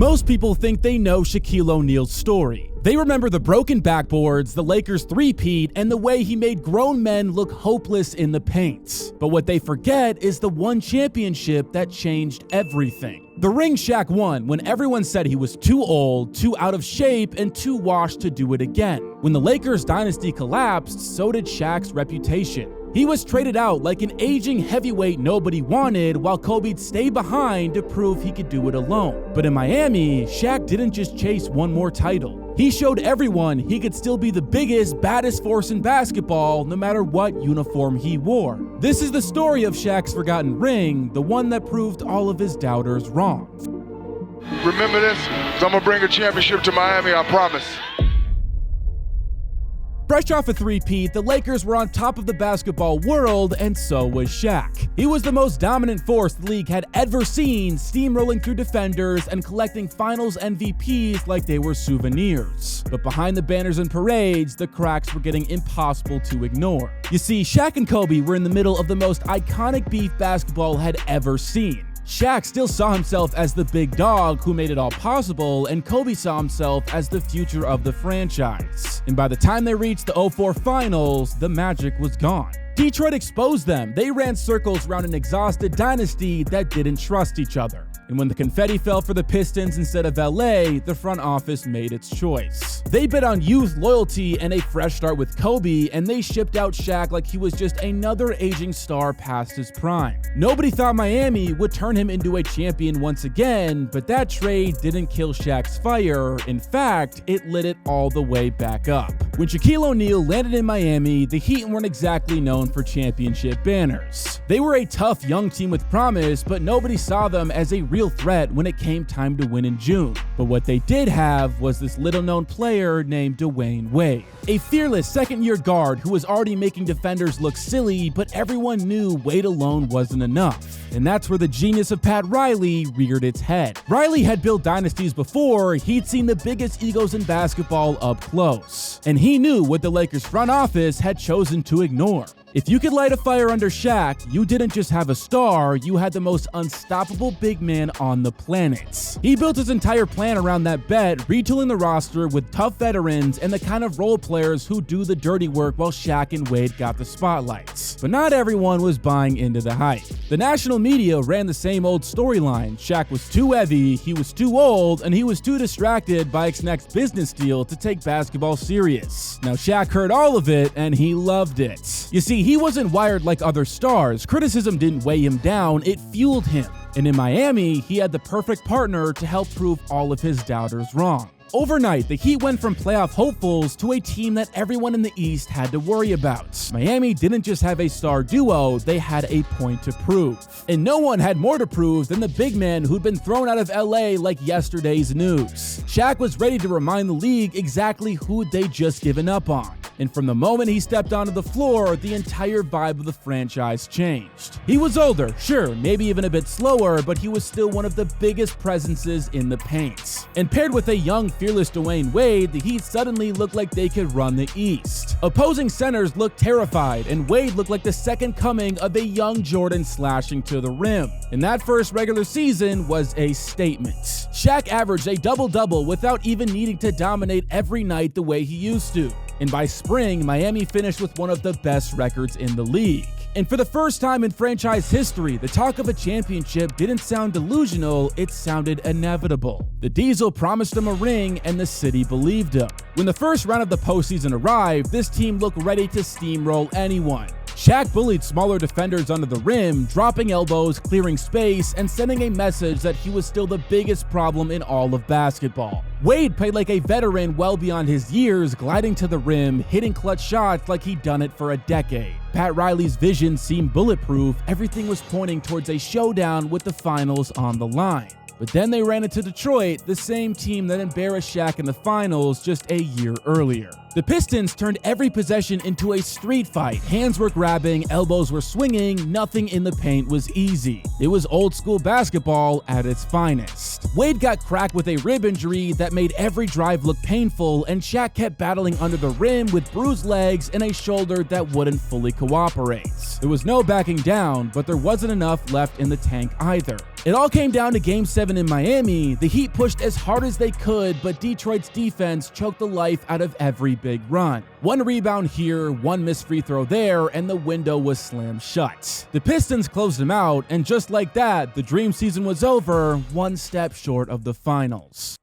Most people think they know Shaquille O'Neal's story. They remember the broken backboards, the Lakers three-peat, and the way he made grown men look hopeless in the paint. But what they forget is the one championship that changed everything. The ring Shaq won when everyone said he was too old, too out of shape, and too washed to do it again. When the Lakers dynasty collapsed, so did Shaq's reputation. He was traded out like an aging heavyweight nobody wanted, while Kobe'd stay behind to prove he could do it alone. But in Miami, Shaq didn't just chase one more title. He showed everyone he could still be the biggest, baddest force in basketball, no matter what uniform he wore. This is the story of Shaq's forgotten ring, the one that proved all of his doubters wrong. Remember this, 'cause I'm gonna bring a championship to Miami, I promise. Fresh off a three-peat, the Lakers were on top of the basketball world, and so was Shaq. He was the most dominant force the league had ever seen, steamrolling through defenders and collecting finals MVPs like they were souvenirs. But behind the banners and parades, the cracks were getting impossible to ignore. You see, Shaq and Kobe were in the middle of the most iconic beef basketball had ever seen. Shaq still saw himself as the big dog who made it all possible, and Kobe saw himself as the future of the franchise. And by the time they reached the 04 finals, the magic was gone. Detroit exposed them. They ran circles around an exhausted dynasty that didn't trust each other. And when the confetti fell for the Pistons instead of LA, the front office made its choice. They bet on youth, loyalty, and a fresh start with Kobe, and they shipped out Shaq like he was just another aging star past his prime. Nobody thought Miami would turn him into a champion once again, but that trade didn't kill Shaq's fire. In fact, it lit it all the way back up. When Shaquille O'Neal landed in Miami, the Heat weren't exactly known for championship banners. They were a tough young team with promise, but nobody saw them as a real threat when it came time to win in June. But what they did have was this little-known player named Dwayne Wade, a fearless second-year guard who was already making defenders look silly, but everyone knew Wade alone wasn't enough. And that's where the genius of Pat Riley reared its head. Riley had built dynasties before. He'd seen the biggest egos in basketball up close, and he knew what the Lakers front office had chosen to ignore. If you could light a fire under Shaq, you didn't just have a star, you had the most unstoppable big man on the planet. He built his entire plan around that bet, retooling the roster with tough veterans and the kind of role players who do the dirty work while Shaq and Wade got the spotlights. But not everyone was buying into the hype. The national media ran the same old storyline. Shaq was too heavy, he was too old, and he was too distracted by his next business deal to take basketball serious. Now Shaq heard all of it, and he loved it. You see, he wasn't wired like other stars. Criticism didn't weigh him down, it fueled him. And in Miami, he had the perfect partner to help prove all of his doubters wrong. Overnight, the Heat went from playoff hopefuls to a team that everyone in the East had to worry about. Miami didn't just have a star duo, they had a point to prove. And no one had more to prove than the big man who'd been thrown out of LA like yesterday's news. Shaq was ready to remind the league exactly who they'd just given up on. And from the moment he stepped onto the floor, the entire vibe of the franchise changed. He was older, sure, maybe even a bit slower, but he was still one of the biggest presences in the paint. And paired with a young, fearless Dwayne Wade, the Heat suddenly looked like they could run the East. Opposing centers looked terrified, and Wade looked like the second coming of a young Jordan slashing to the rim. And that first regular season was a statement. Shaq averaged a double-double without even needing to dominate every night the way he used to. And by spring, Miami finished with one of the best records in the league. And for the first time in franchise history, the talk of a championship didn't sound delusional, it sounded inevitable. The Diesel promised him a ring, and the city believed him. When the first round of the postseason arrived, this team looked ready to steamroll anyone. Shaq bullied smaller defenders under the rim, dropping elbows, clearing space, and sending a message that he was still the biggest problem in all of basketball. Wade played like a veteran well beyond his years, gliding to the rim, hitting clutch shots like he'd done it for a decade. Pat Riley's vision seemed bulletproof, everything was pointing towards a showdown with the finals on the line. But then they ran into Detroit, the same team that embarrassed Shaq in the finals just a year earlier. The Pistons turned every possession into a street fight. Hands were grabbing, elbows were swinging, nothing in the paint was easy. It was old school basketball at its finest. Wade got cracked with a rib injury that made every drive look painful, and Shaq kept battling under the rim with bruised legs and a shoulder that wouldn't fully cooperate. There was no backing down, but there wasn't enough left in the tank either. It all came down to Game 7 in Miami. The Heat pushed as hard as they could, but Detroit's defense choked the life out of every big run. One rebound here, one missed free throw there, and the window was slammed shut. The Pistons closed them out, and just like that, the dream season was over, one step short of the finals.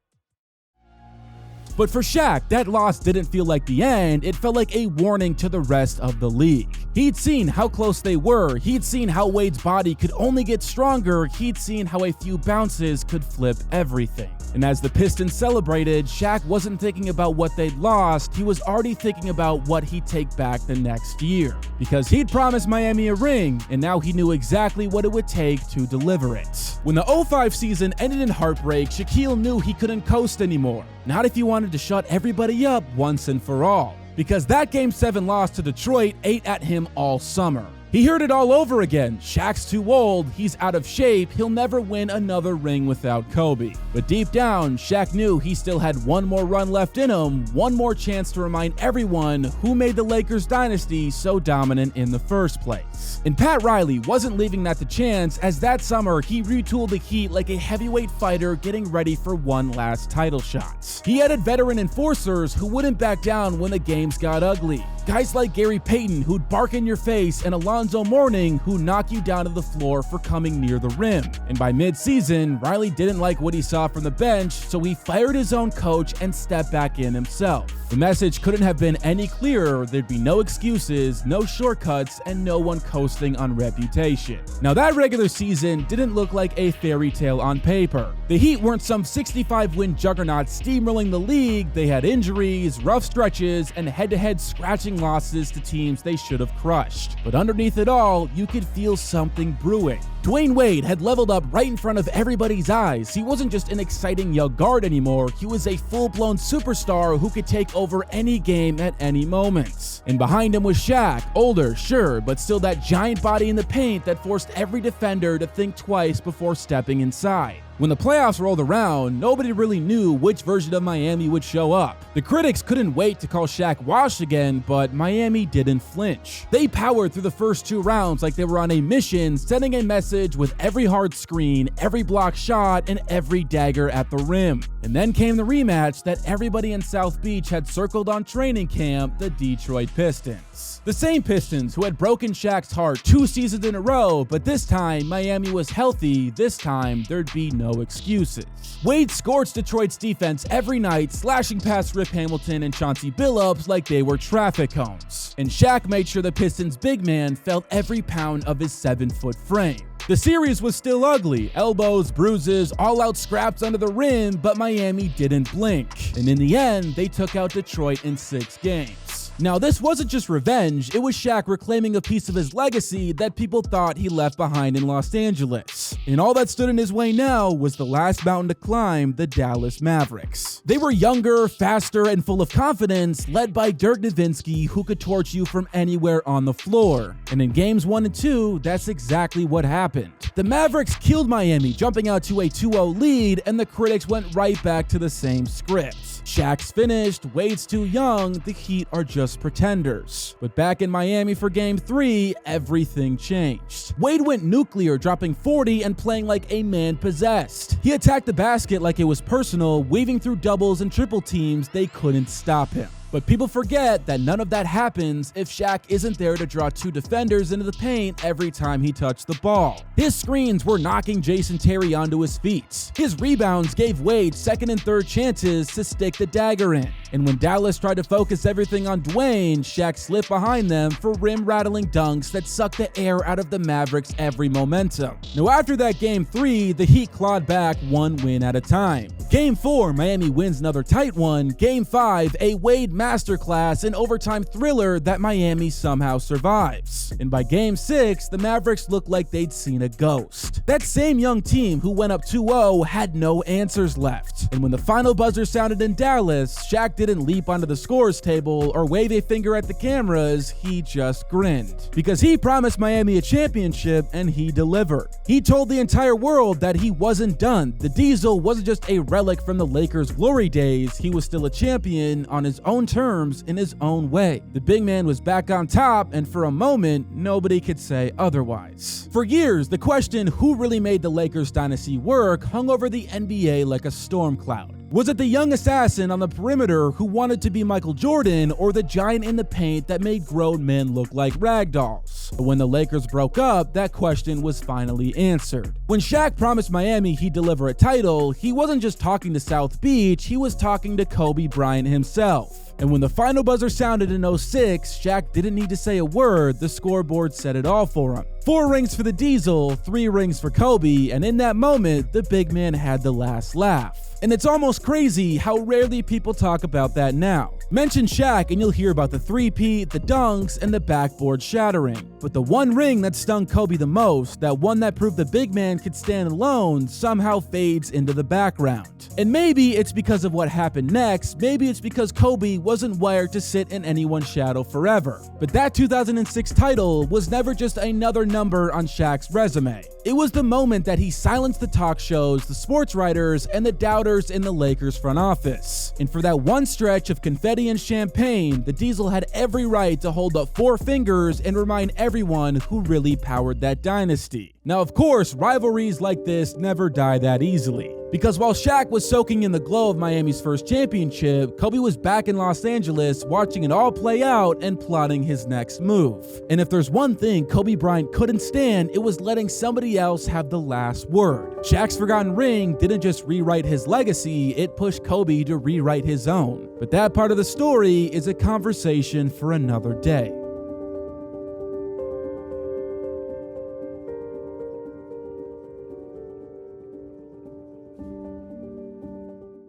But for Shaq, that loss didn't feel like the end, it felt like a warning to the rest of the league. He'd seen how close they were, he'd seen how Wade's body could only get stronger, he'd seen how a few bounces could flip everything. And as the Pistons celebrated, Shaq wasn't thinking about what they'd lost, he was already thinking about what he'd take back the next year. Because he'd promised Miami a ring, and now he knew exactly what it would take to deliver it. When the 05 season ended in heartbreak, Shaquille knew he couldn't coast anymore. Not if he wanted to shut everybody up once and for all. Because that Game 7 loss to Detroit ate at him all summer. He heard it all over again. Shaq's too old, he's out of shape, he'll never win another ring without Kobe. But deep down, Shaq knew he still had one more run left in him, one more chance to remind everyone who made the Lakers dynasty so dominant in the first place. And Pat Riley wasn't leaving that to chance, as that summer he retooled the Heat like a heavyweight fighter getting ready for one last title shot. He added veteran enforcers who wouldn't back down when the games got ugly. Guys like Gary Payton who'd bark in your face, and Alonzo Mourning who knock you down to the floor for coming near the rim. And by mid-season, Riley didn't like what he saw from the bench, so he fired his own coach and stepped back in himself. The message couldn't have been any clearer. There'd be no excuses, no shortcuts, and no one coasting on reputation. Now that regular season didn't look like a fairy tale on paper. The Heat weren't some 65-win juggernaut steamrolling the league. They had injuries, rough stretches, and head-to-head scratching losses to teams they should have crushed. But underneath it all, you could feel something brewing. Dwayne Wade had leveled up right in front of everybody's eyes. He wasn't just an exciting young guard anymore, he was a full-blown superstar who could take over any game at any moment. And behind him was Shaq, older, sure, but still that giant body in the paint that forced every defender to think twice before stepping inside. When the playoffs rolled around, nobody really knew which version of Miami would show up. The critics couldn't wait to call Shaq washed again, but Miami didn't flinch. They powered through the first two rounds like they were on a mission, sending a message with every hard screen, every block shot, and every dagger at the rim. And then came the rematch that everybody in South Beach had circled on training camp, the Detroit Pistons. The same Pistons who had broken Shaq's heart 2 seasons in a row, but this time Miami was healthy, this time there'd be no excuses. Wade scorched Detroit's defense every night, slashing past Rip Hamilton and Chauncey Billups like they were traffic cones. And Shaq made sure the Pistons' big man felt every pound of his 7-foot frame. The series was still ugly, elbows, bruises, all-out scraps under the rim, but Miami didn't blink. And in the end, they took out Detroit in 6 games. Now, this wasn't just revenge, it was Shaq reclaiming a piece of his legacy that people thought he left behind in Los Angeles. And all that stood in his way now was the last mountain to climb, the Dallas Mavericks. They were younger, faster, and full of confidence, led by Dirk Nowitzki, who could torch you from anywhere on the floor. And in games 1 and 2, that's exactly what happened. The Mavericks killed Miami, jumping out to a 2-0 lead, and the critics went right back to the same script. Shaq's finished, Wade's too young, the Heat are just pretenders. But back in Miami for Game 3, everything changed. Wade went nuclear, dropping 40 and playing like a man possessed. He attacked the basket like it was personal, weaving through doubles and triple teams. They couldn't stop him. But people forget that none of that happens if Shaq isn't there to draw 2 defenders into the paint every time he touched the ball. His screens were knocking Jason Terry onto his feet. His rebounds gave Wade second and third chances to stick the dagger in. And when Dallas tried to focus everything on Dwayne, Shaq slipped behind them for rim-rattling dunks that sucked the air out of the Mavericks' every momentum. Now after that Game 3, the Heat clawed back 1 win at a time. Game 4, Miami wins another tight one. Game 5, a Wade masterclass, an overtime thriller that Miami somehow survives. And by Game 6, the Mavericks looked like they'd seen a ghost. That same young team who went up 2-0 had no answers left. And when the final buzzer sounded in Dallas, Shaq didn't leap onto the scores table or wave a finger at the cameras, he just grinned. Because he promised Miami a championship and he delivered. He told the entire world that he wasn't done. The Diesel wasn't just a relic from the Lakers' glory days, he was still a champion on his own terms in his own way. The big man was back on top, and for a moment, nobody could say otherwise. For years, the question who really made the Lakers dynasty work hung over the NBA like a storm cloud. Was it the young assassin on the perimeter who wanted to be Michael Jordan, or the giant in the paint that made grown men look like ragdolls? But when the Lakers broke up, that question was finally answered. When Shaq promised Miami he'd deliver a title, he wasn't just talking to South Beach, he was talking to Kobe Bryant himself. And when the final buzzer sounded in 06, Shaq didn't need to say a word, the scoreboard said it all for him. 4 rings for the Diesel, 3 rings for Kobe, and in that moment, the big man had the last laugh. And it's almost crazy how rarely people talk about that now. Mention Shaq and you'll hear about the three-peat, the dunks, and the backboard shattering. But the one ring that stung Kobe the most, that one that proved the big man could stand alone, somehow fades into the background. And maybe it's because of what happened next, maybe it's because Kobe wasn't wired to sit in anyone's shadow forever. But that 2006 title was never just another number on Shaq's resume. It was the moment that he silenced the talk shows, the sports writers, and the doubters in the Lakers front office. And for that one stretch of confetti and champagne, the Diesel had every right to hold up 4 fingers and remind everyone who really powered that dynasty. Now, of course, rivalries like this never die that easily. Because while Shaq was soaking in the glow of Miami's first championship, Kobe was back in Los Angeles watching it all play out and plotting his next move. And if there's one thing Kobe Bryant couldn't stand, it was letting somebody else have the last word. Shaq's forgotten ring didn't just rewrite his legacy, it pushed Kobe to rewrite his own. But that part of the story is a conversation for another day.